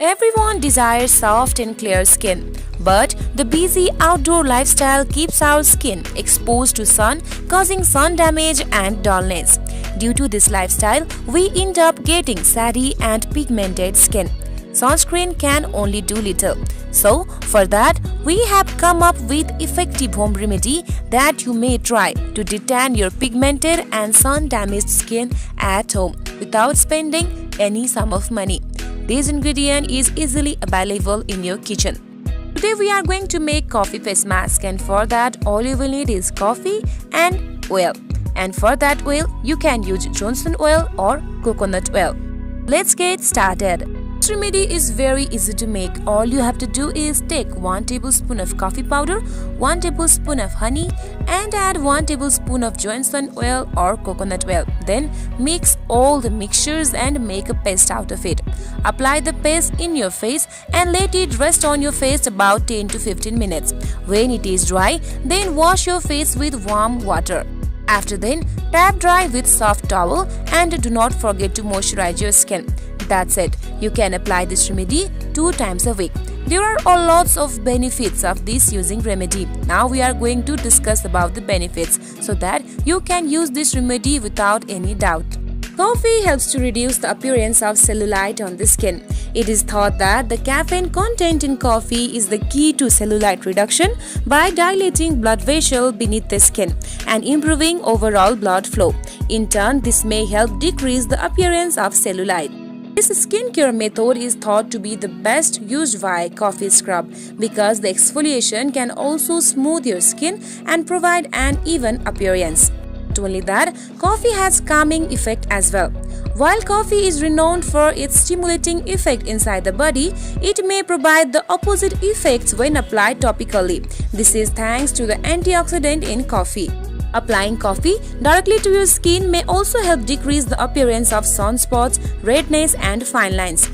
Everyone desires soft and clear skin, but the busy outdoor lifestyle keeps our skin exposed to sun, causing sun damage and dullness. Due to this lifestyle, we end up getting saggy and pigmented skin. Sunscreen can only do little. So, for that, we have come up with effective home remedy that you may try to detan your pigmented and sun-damaged skin at home without spending any sum of money. This ingredient is easily available in your kitchen. Today we are going to make coffee face mask, and for that all you will need is coffee and oil. And for that oil, you can use Johnson oil or coconut oil. Let's get started. This remedy is very easy to make. All you have to do is take 1 tablespoon of coffee powder, 1 tablespoon of honey, and add 1 tablespoon of Johnson oil or coconut oil. Then mix all the mixtures and make a paste out of it. Apply the paste in your face and let it rest on your face about 10 to 15 minutes. When it is dry, then wash your face with warm water. After then, tap dry with soft towel and do not forget to moisturize your skin. That's it. You can apply this remedy 2 times a week. There are a lots of benefits of this using remedy. Now we are going to discuss about the benefits so that you can use this remedy without any doubt. Coffee helps to reduce the appearance of cellulite on the skin. It is thought that the caffeine content in coffee is the key to cellulite reduction by dilating blood vessels beneath the skin and improving overall blood flow. In turn, this may help decrease the appearance of cellulite. This skincare method is thought to be the best used via coffee scrub because the exfoliation can also smooth your skin and provide an even appearance. Not only that, coffee has calming effect as well. While coffee is renowned for its stimulating effect inside the body, it may provide the opposite effects when applied topically. This is thanks to the antioxidant in coffee. Applying coffee directly to your skin may also help decrease the appearance of sunspots, redness, and fine lines.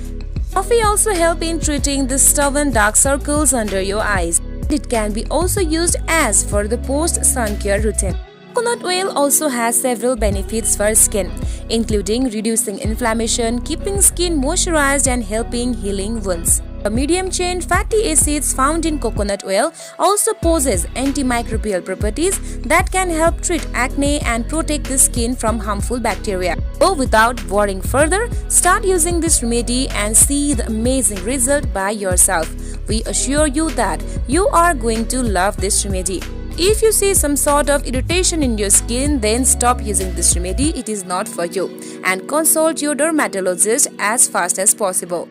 Coffee also helps in treating the stubborn dark circles under your eyes. It can be also used as for the post-sun care routine. Coconut oil also has several benefits for skin, including reducing inflammation, keeping skin moisturized, and helping healing wounds. The medium-chain fatty acids found in coconut oil also possess antimicrobial properties that can help treat acne and protect the skin from harmful bacteria. So without worrying further, start using this remedy and see the amazing result by yourself. We assure you that you are going to love this remedy. If you see some sort of irritation in your skin, then stop using this remedy. It is not for you, and consult your dermatologist as fast as possible.